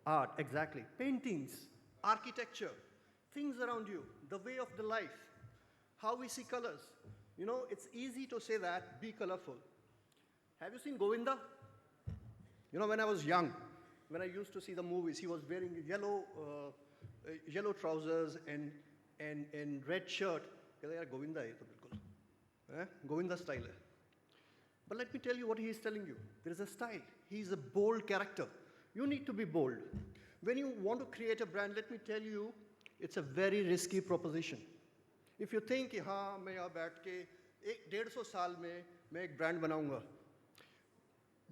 Art, exactly. Paintings, architecture, things around you, the way of the life, how we see colors. You know, it's easy to say that, be colorful. Have you seen Govinda? You know, when I was young, when I used to see the movies, he was wearing yellow trousers and red shirt. Govinda hai to bilkul. Govinda style hai. But let me tell you what he is telling you. There is a style. He is a bold character. You need to be bold. When you want to create a brand, let me tell you, it's a very risky proposition. If you think, हाँ मैं यहाँ बैठ के 150 साल में मैं एक brand बनाऊंगा.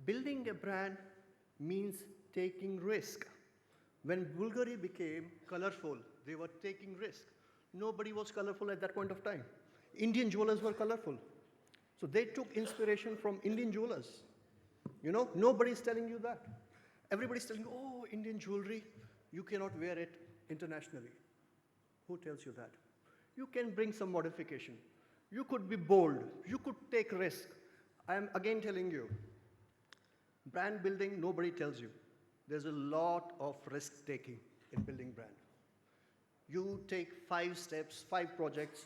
Building a brand means taking risk. When Bulgari became colorful, they were taking risk. Nobody was colorful at that point of time. Indian jewelers were colorful. So they took inspiration from Indian jewelers. You know, nobody's telling you that. Everybody's telling you, oh, Indian jewelry, you cannot wear it internationally. Who tells you that? You can bring some modification. You could be bold. You could take risk. I am again telling you, brand building, nobody tells you. There's a lot of risk taking in building brand. You take 5 steps, 5 projects,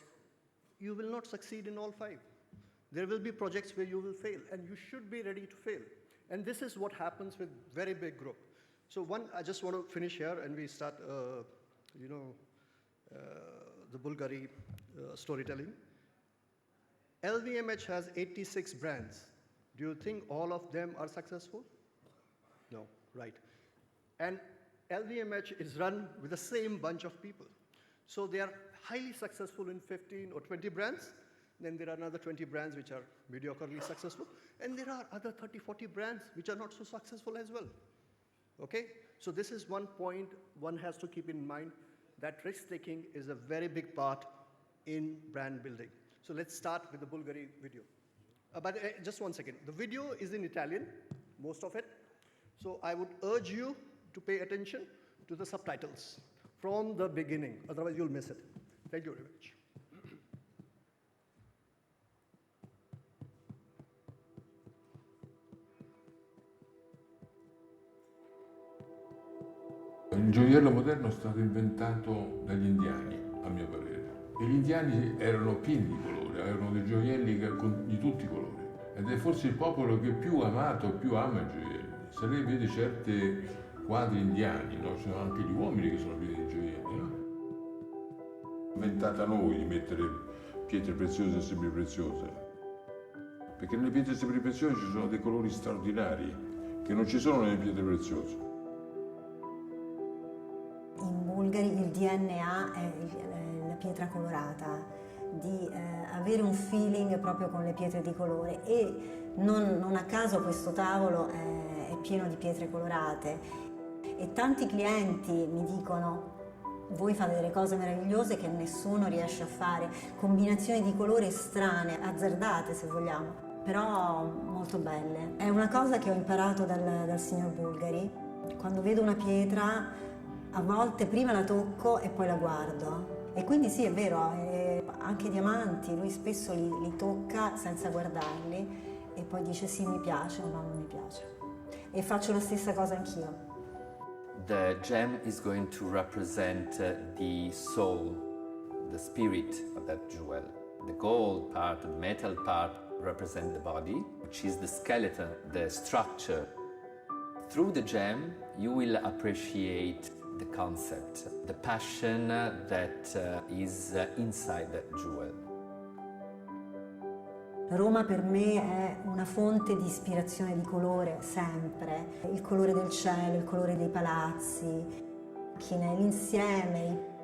you will not succeed in all 5. There will be projects where you will fail, and you should be ready to fail. And this is what happens with very big group. So I just want to finish here, and we start, the Bulgari storytelling. LVMH has 86 brands. Do you think all of them are successful? No, right. And LVMH is run with the same bunch of people. So they are highly successful in 15 or 20 brands. Then there are another 20 brands which are mediocrely successful. And there are other 30, 40 brands which are not so successful as well. Okay? So this is one point one has to keep in mind, that risk-taking is a very big part in brand building. So let's start with the Bulgari video. But just one second. The video is in Italian, most of it. So I would urge you to pay attention to the subtitles from the beginning. Otherwise, you'll miss it. Thank you very much. Il gioiello moderno è stato inventato dagli indiani, a mio parere. E gli indiani erano pieni di colore, avevano dei gioielli di tutti i colori. Ed è forse il popolo che più amato, più ama i gioielli. Se lei vede certi quadri indiani, no? Ci sono anche gli uomini che sono pieni di gioielli, no? Inventata noi di mettere pietre preziose e semipreziose. Perché nelle pietre semipreziose ci sono dei colori straordinari che non ci sono nelle pietre preziose. In Bulgari il DNA è la pietra colorata, di avere un feeling proprio con le pietre di colore, e non a caso questo tavolo è pieno di pietre colorate, e tanti clienti mi dicono: voi fate delle cose meravigliose che nessuno riesce a fare, combinazioni di colore strane, azzardate se vogliamo, però molto belle. È una cosa che ho imparato dal signor Bulgari. Quando vedo una pietra, a volte prima la tocco e poi la guardo. E quindi sì, è vero, anche i diamanti, lui spesso li tocca senza guardarli e poi dice sì, mi piace o no, non mi piace. E faccio la stessa cosa anch'io. The gem is going to represent the soul, the spirit of that jewel. The gold part, the metal part represent the body, which is the skeleton, the structure. Through the gem, you will appreciate the concept, the passion that is inside that jewel. Roma per me è una fonte di ispirazione di colore, sempre. Il colore del cielo, il colore dei palazzi, l'insieme.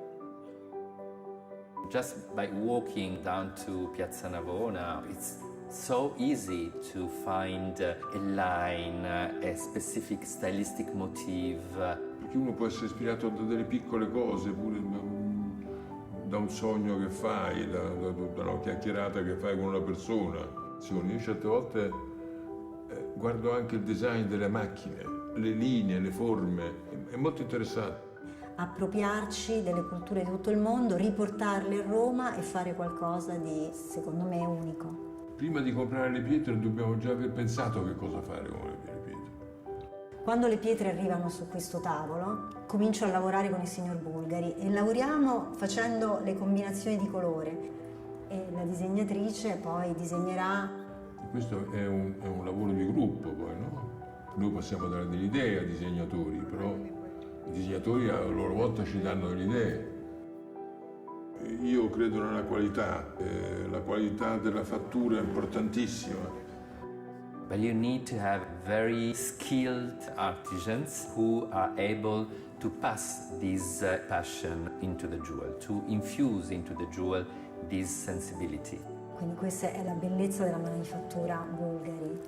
Just by walking down to Piazza Navona, it's so easy to find a line, a specific stylistic motif. Perché uno può essere ispirato da delle piccole cose, pure da un sogno che fai, da una chiacchierata che fai con una persona. Io certe volte guardo anche il design delle macchine, le linee, le forme, è molto interessante. Appropriarci delle culture di tutto il mondo, riportarle a Roma e fare qualcosa di, secondo me, unico. Prima di comprare le pietre dobbiamo già aver pensato che cosa fare con le pietre. Quando le pietre arrivano su questo tavolo, comincio a lavorare con il signor Bulgari e lavoriamo facendo le combinazioni di colore e la disegnatrice poi disegnerà. Questo è un lavoro di gruppo poi, no? Noi possiamo dare delle idee ai disegnatori, però i disegnatori a loro volta ci danno delle idee. Io credo nella qualità, la qualità della fattura è importantissima. But you need to have very skilled artisans who are able to pass this passion into the jewel, to infuse into the jewel this sensibility. Quindi questa è la bellezza della manifattura Bulgari.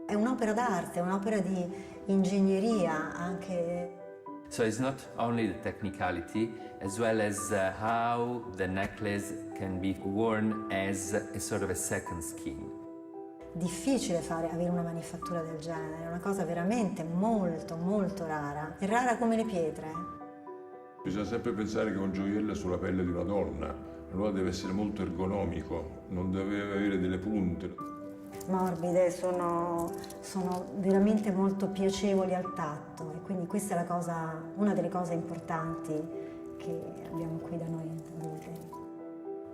È un'opera d'arte, è un'opera di ingegneria anche. So it's not only the technicality, as well as how the necklace can be worn as a sort of a second skin. Difficile avere una manifattura del genere, è una cosa veramente molto molto rara. È rara come le pietre. Bisogna sempre pensare che un gioiello è sulla pelle di una donna, allora deve essere molto ergonomico, non deve avere delle punte. Morbide, sono veramente molto piacevoli al tatto e quindi questa è una delle cose importanti che abbiamo qui da noi a Bulgari.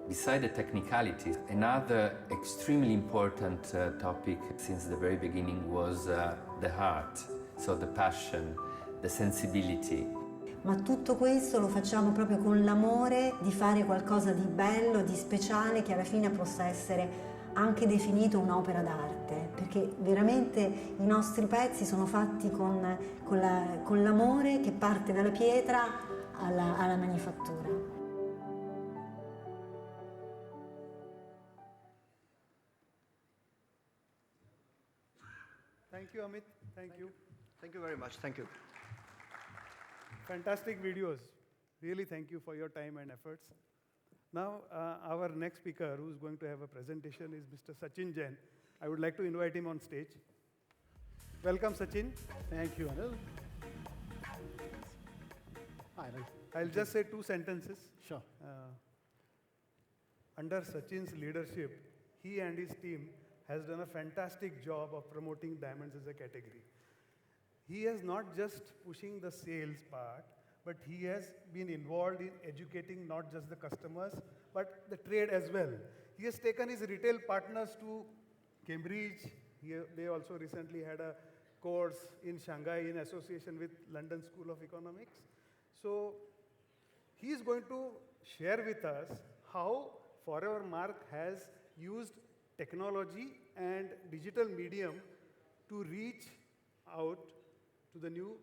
Beside the technicalities, another extremely important topic since the very beginning was the heart, so the passion, the sensibility. Ma tutto questo lo facciamo proprio con l'amore di fare qualcosa di bello, di speciale, che alla fine possa essere anche definito un'opera d'arte, perché veramente i nostri pezzi sono fatti con l'amore che parte dalla pietra alla manifattura. Thank you, Amit. Thank you. Thank you very much. Thank you. Fantastic videos. Really thank you for your time and efforts. Now, our next speaker who's going to have a presentation is Mr. Sachin Jain. I would like to invite him on stage. Welcome, Sachin. Thank you, Anil. Hi, Anil. I'll just say 2 sentences. Sure. Under Sachin's leadership, he and his team has done a fantastic job of promoting diamonds as a category. He is not just pushing the sales part, but he has been involved in educating not just the customers, but the trade as well. He has taken his retail partners to Cambridge. They also recently had a course in Shanghai in association with London School of Economics. So he is going to share with us how Forever Mark has used technology and digital medium to reach out to the new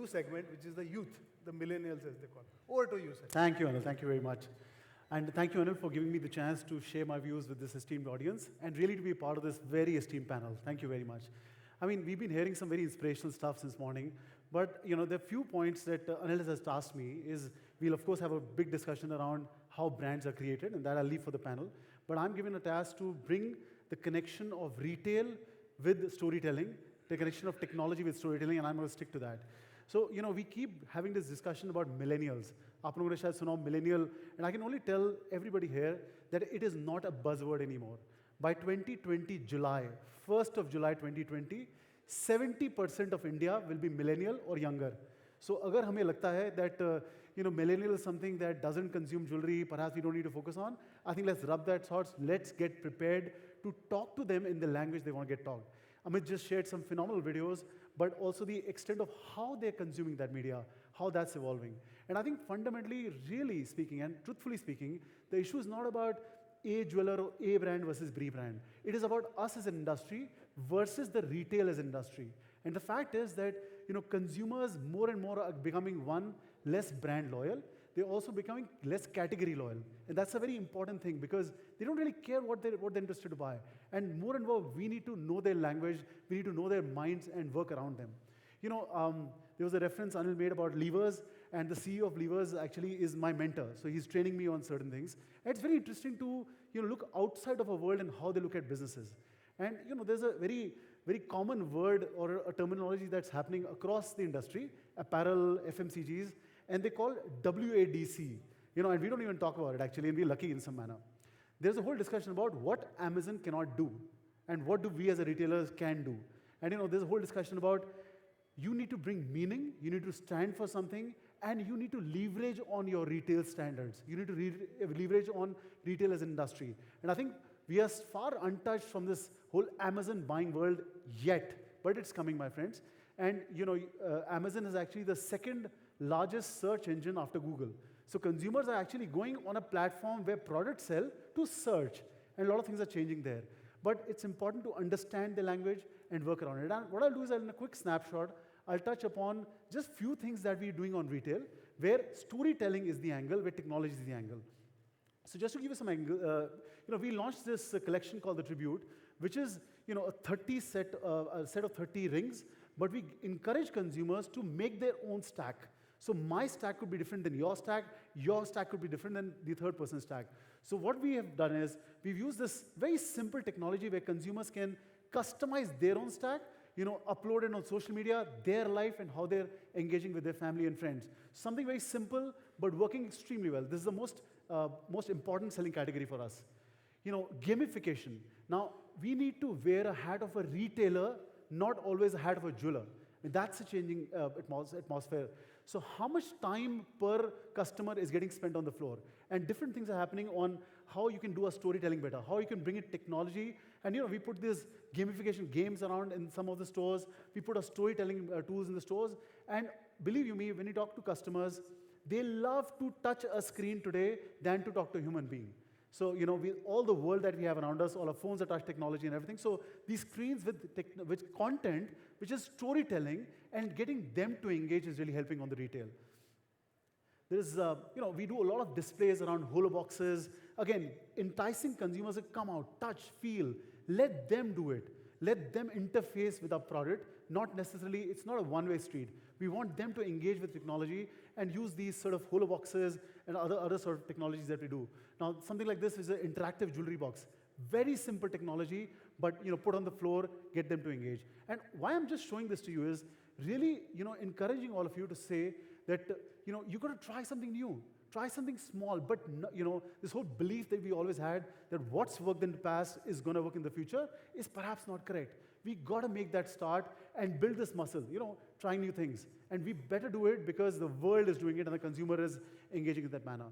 segment, which is the youth, the millennials as they call it. Over to you, sir. Thank you, Anil. Thank you very much. And thank you, Anil, for giving me the chance to share my views with this esteemed audience and really to be part of this very esteemed panel. Thank you very much. I mean, we've been hearing some very inspirational stuff since morning, but there are few points that Anil has tasked me is we'll of course have a big discussion around how brands are created, and that I'll leave for the panel. But I'm given a task to bring the connection of retail with storytelling, the connection of technology with storytelling, and I'm going to stick to that. So, we keep having this discussion about millennials. Aap logon ne shayad suna ho millennial, and I can only tell everybody here that it is not a buzzword anymore. By 2020 July, 1st of July 2020, 70% of India will be millennial or younger. So, agar hame lagta hai that millennial is something that doesn't consume jewelry, perhaps we don't need to focus on, I think let's rub that thoughts. Let's get prepared to talk to them in the language they want to get talked. Amit just shared some phenomenal videos, but also the extent of how they're consuming that media, how that's evolving. And I think fundamentally, really speaking and truthfully speaking, the issue is not about A jeweler or A brand versus B brand. It is about us as an industry versus the retail as an industry. And the fact is that consumers more and more are becoming, one, less brand loyal. They're also becoming less category loyal. And that's a very important thing because they don't really care what they're interested to buy. And more, we need to know their language, we need to know their minds and work around them. There was a reference Anil made about Levers, and the CEO of Levers actually is my mentor. So he's training me on certain things. And it's very interesting to look outside of a world and how they look at businesses. And there's a very, very common word or a terminology that's happening across the industry, apparel, FMCGs, and they call WADC. And we don't even talk about it actually, and we're lucky in some manner. There's a whole discussion about what Amazon cannot do, and what do we as a retailers can do. And there's a whole discussion about You need to bring meaning, you need to stand for something, and you need to leverage on your retail standards. You need to leverage on retail as an industry. And I think we are far untouched from this whole Amazon buying world yet, but it's coming, my friends. And Amazon is actually the second largest search engine after Google. So consumers are actually going on a platform where products sell to search, and a lot of things are changing there. But it's important to understand the language and work around it. And what I'll do is, in a quick snapshot, I'll touch upon just few things that we're doing on retail, where storytelling is the angle, where technology is the angle. So just to give you some angle, we launched this collection called the Tribute, which is a set of 30 rings, but we encourage consumers to make their own stack. So my stack could be different than your stack could be different than the third person's stack. So what we have done is, we've used this very simple technology where consumers can customize their own stack, upload it on social media, their life, and how they're engaging with their family and friends. Something very simple, but working extremely well. This is the most important selling category for us. Gamification. Now, we need to wear a hat of a retailer, not always a hat of a jeweler. That's a changing atmosphere. So how much time per customer is getting spent on the floor? And different things are happening on how you can do a storytelling better, how you can bring in technology. And we put these gamification games around in some of the stores. We put our storytelling tools in the stores. And believe you me, when you talk to customers, they love to touch a screen today than to talk to a human being. So, with all the world that we have around us, all our phones are touch technology and everything. So these screens with content, which is storytelling, and getting them to engage is really helping on the retail. There's, we do a lot of displays around holo boxes. Again, enticing consumers to come out, touch, feel. Let them do it. Let them interface with our product. Not necessarily, it's not a one-way street. We want them to engage with technology and use these sort of holo boxes and other sort of technologies that we do. Now, something like this is an interactive jewelry box. Very simple technology, but put on the floor, get them to engage. And why I'm just showing this to you is really, encouraging all of you to say that, you've got to try something new. Try something small, but this whole belief that we always had that what's worked in the past is going to work in the future is perhaps not correct. We got to make that start and build this muscle, trying new things. And we better do it because the world is doing it and the consumer is engaging in that manner.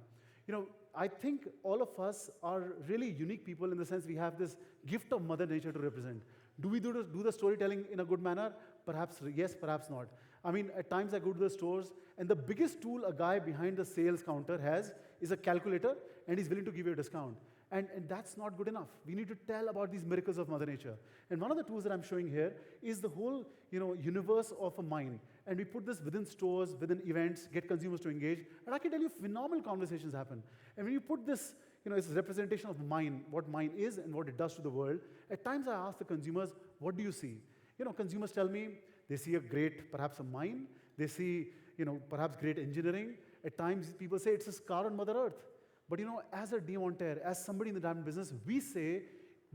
I think all of us are really unique people in the sense we have this gift of Mother Nature to represent. Do we do the storytelling in a good manner? Perhaps yes, perhaps not. I mean, at times I go to the stores, and the biggest tool a guy behind the sales counter has is a calculator, and he's willing to give you a discount. And that's not good enough. We need to tell about these miracles of Mother Nature. And one of the tools that I'm showing here is the whole universe of a mind. And we put this within stores, within events, get consumers to engage. And I can tell you phenomenal conversations happen. And when you put this, it's a representation of mind, what mind is and what it does to the world. At times I ask the consumers, what do you see? Consumers tell me they see perhaps a mind. They see, perhaps great engineering. At times people say it's a scar on Mother Earth. But as a diamantaire, as somebody in the diamond business, we say,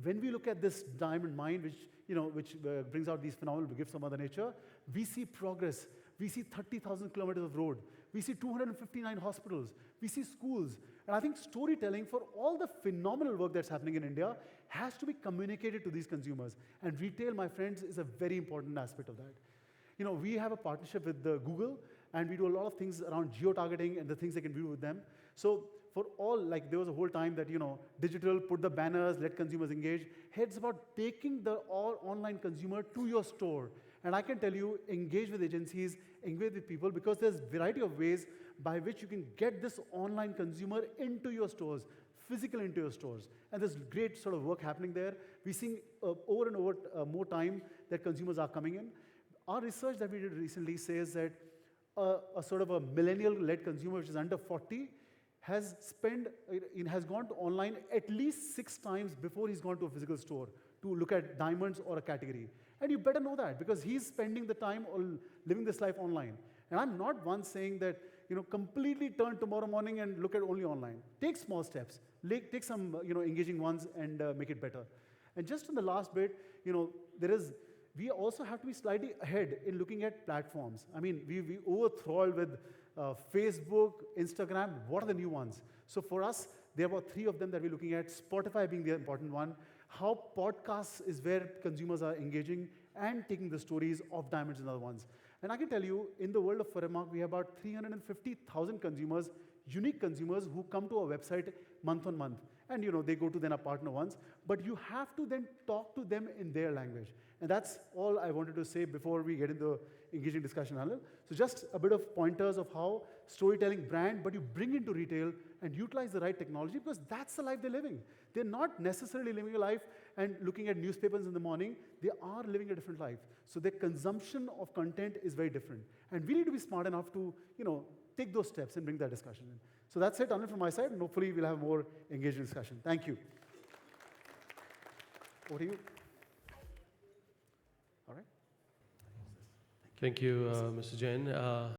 when we look at this diamond mine, which brings out these phenomenal gifts of Mother Nature, we see progress. We see 30,000 kilometers of road. We see 259 hospitals. We see schools. And I think storytelling for all the phenomenal work that's happening in India has to be communicated to these consumers. And retail, my friends, is a very important aspect of that. We have a partnership with Google, and we do a lot of things around geo-targeting and the things they can do with them. So for all, there was a whole time that, digital, put the banners, let consumers engage. Hey, it's about taking the online consumer to your store. And I can tell you, engage with agencies, engage with people, because there's a variety of ways by which you can get this online consumer into your stores, physically into your stores. And there's great sort of work happening there. We're seeing over and over more time that consumers are coming in. Our research that we did recently says that a sort of a millennial-led consumer, which is under 40, has gone to online at least 6 times before he's gone to a physical store to look at diamonds or a category. And you better know that, because he's spending the time living this life online. And I'm not one saying that, completely turn tomorrow morning and look at only online. Take small steps. Take some, engaging ones and make it better. And just in the last bit, we also have to be slightly ahead in looking at platforms. I mean, we overthrall with Facebook, Instagram. What are the new ones? So for us, there were 3 of them that we're looking at, Spotify being the important one, how podcasts is where consumers are engaging and taking the stories of diamonds and other ones. And I can tell you, in the world of Foremark, we have about 350,000 consumers, unique consumers who come to our website month on month. And they go to then our partner once, but you have to then talk to them in their language. And that's all I wanted to say before we get into engaging discussion, Anil. So just a bit of pointers of how storytelling brand, but you bring into retail and utilize the right technology, because that's the life they're living. They're not necessarily living a life and looking at newspapers in the morning. They are living a different life. So their consumption of content is very different. And we need to be smart enough to, take those steps and bring that discussion in. So that's it, Anil, from my side, and hopefully we'll have more engaging discussion. Thank you. Over to you. All right. Thank you, Mr. Jain.